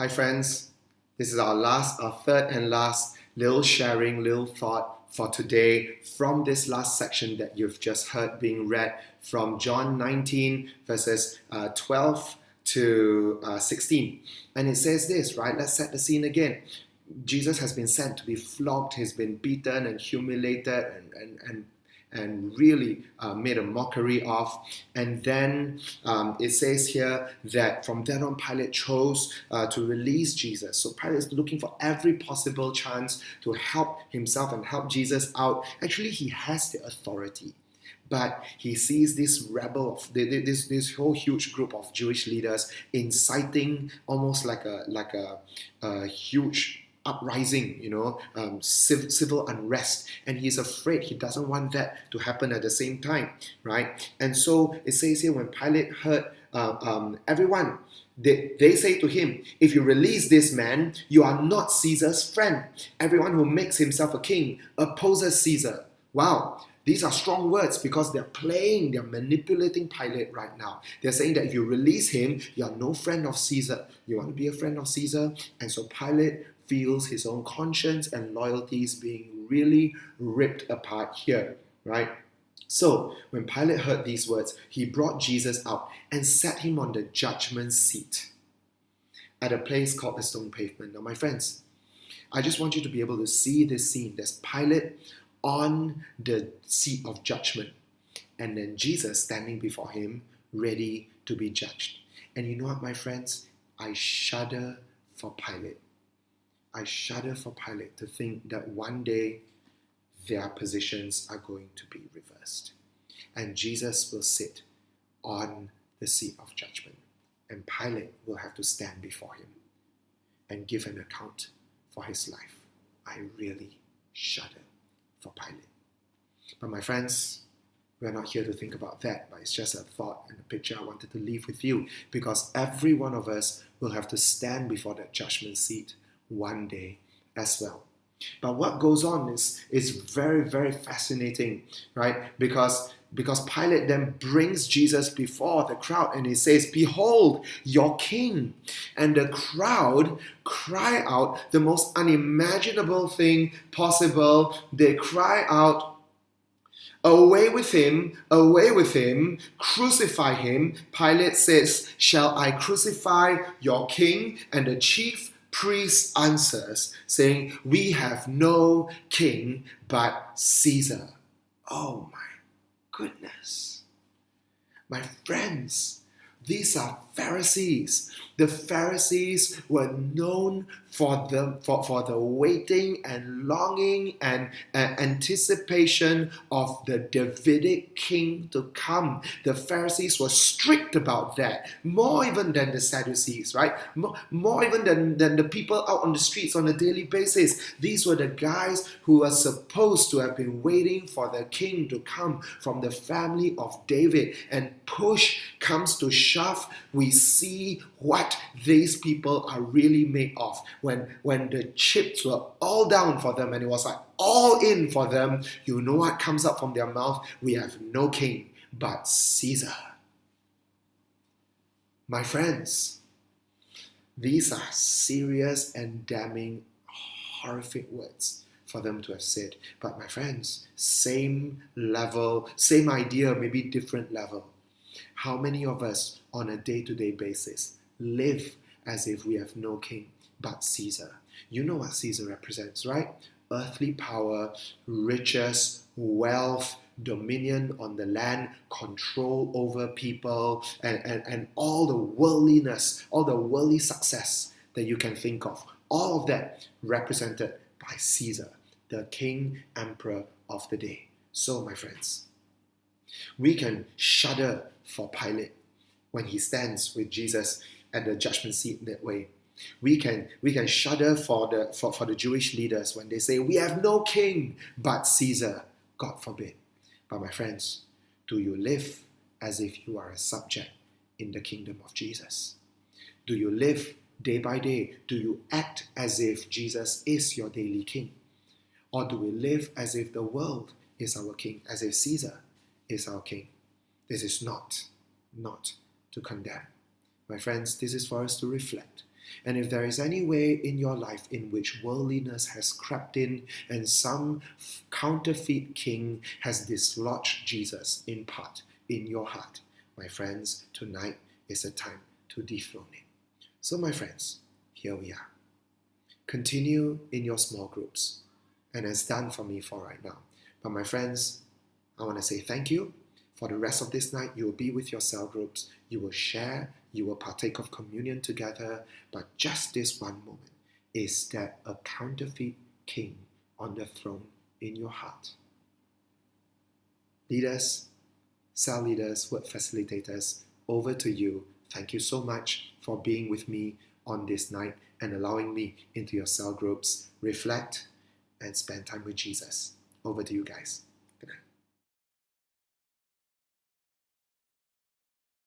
Hi friends, this is our third and last little sharing, little thought for today from this last section that you've just heard being read from John 19 verses 12 to 16. And it says this, right? Let's set the scene again. Jesus has been sent to be flogged, he's been beaten and humiliated and really made a mockery of. And then it says here that from then on, Pilate chose to release Jesus. So Pilate is looking for every possible chance to help himself and help Jesus out. Actually, he has the authority. But he sees this rebel, this whole huge group of Jewish leaders inciting almost like a huge uprising, civil unrest, and he's afraid. He doesn't want that to happen at the same time, right? And so it says here, when Pilate heard everyone, they say to him, if you release this man, you are not Caesar's friend. Everyone who makes himself a king opposes Caesar. Wow. These are strong words because they're manipulating Pilate right now. They're saying that if you release him, you are no friend of Caesar. You want to be a friend of Caesar? And so Pilate feels his own conscience and loyalties being really ripped apart here, right? So when Pilate heard these words, he brought Jesus out and set him on the judgment seat at a place called the Stone Pavement. Now, my friends, I just want you to be able to see this scene. There's Pilate on the seat of judgment, and then Jesus standing before him, ready to be judged. And you know what, my friends? I shudder for Pilate. I shudder for Pilate to think that one day their positions are going to be reversed. And Jesus will sit on the seat of judgment. And Pilate will have to stand before him and give an account for his life. I really shudder for Pilate. But my friends, we're not here to think about that, but it's just a thought and a picture I wanted to leave with you, because every one of us will have to stand before that judgment seat one day as well. But what goes on is very, very fascinating, right? Because Pilate then brings Jesus before the crowd and he says, behold, your king. And the crowd cry out the most unimaginable thing possible. They cry out, away with him, crucify him. Pilate says, shall I crucify your king? And the chief priest answers, saying, we have no king but Caesar. Oh my goodness. My friends, these are Pharisees. The Pharisees were known for the waiting and longing and anticipation of the Davidic king to come. The Pharisees were strict about that, more even than the Sadducees, right? More even than the people out on the streets on a daily basis. These were the guys who were supposed to have been waiting for the king to come from the family of David. And push comes to shove, we see what these people are really made of. When the chips were all down for them and it was like all in for them, you know what comes up from their mouth? We have no king but Caesar. My friends, these are serious and damning, horrific words for them to have said. But my friends, same level, same idea, maybe different level. How many of us on a day-to-day basis live as if we have no king but Caesar? You know what Caesar represents, right? Earthly power, riches, wealth, dominion on the land, control over people, and all the worldliness, all the worldly success that you can think of. All of that represented by Caesar, the king, emperor of the day. So, my friends, we can shudder for Pilate when he stands with Jesus at the judgment seat that way. We can shudder for the Jewish leaders when they say, we have no king but Caesar. God forbid. But my friends, do you live as if you are a subject in the kingdom of Jesus? Do you live day by day? Do you act as if Jesus is your daily king? Or do we live as if the world is our king, as if Caesar is our king? This is not to condemn. My friends, this is for us to reflect. And if there is any way in your life in which worldliness has crept in and some counterfeit king has dislodged Jesus in part in your heart, my friends, tonight is a time to dethrone it. So, my friends, here we are. Continue in your small groups. And it's done for me for right now. But my friends, I want to say thank you. For the rest of this night, you will be with your cell groups. You will share. You will partake of communion together. But just this one moment, is there a counterfeit king on the throne in your heart? Leaders, cell leaders, word facilitators, over to you. Thank you so much for being with me on this night and allowing me into your cell groups. Reflect and spend time with Jesus. Over to you guys.